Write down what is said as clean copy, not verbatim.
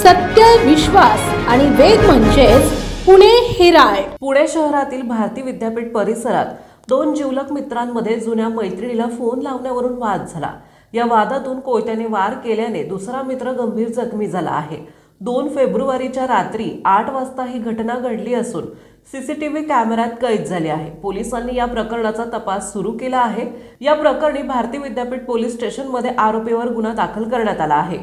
सत्य, विश्वास आणि वेग म्हणजेच पुणे हेराल्ड. पुणे शहरातील भारती विद्यापीठ परिसरात दोन जिवलग मित्रांमध्ये जुन्या मैत्रिणीला फोन लावण्यावरून वाद झाला. या वादातून कोयत्याने वार केल्याने दुसरा मित्र गंभीर जखमी झाला आहे. 2 फेब्रुवारीच्या रात्री 8 वाजता ही घटना घडली असून सीसीटीव्ही कॅमेऱ्यात कैद झाली आहे. पोलिसांनी या प्रकरणाचा तपास सुरू केला आहे. या प्रकरणी भारती विद्यापीठ पोलीस स्टेशनमध्ये आरोपीवर गुन्हा दाखल करण्यात आला आहे.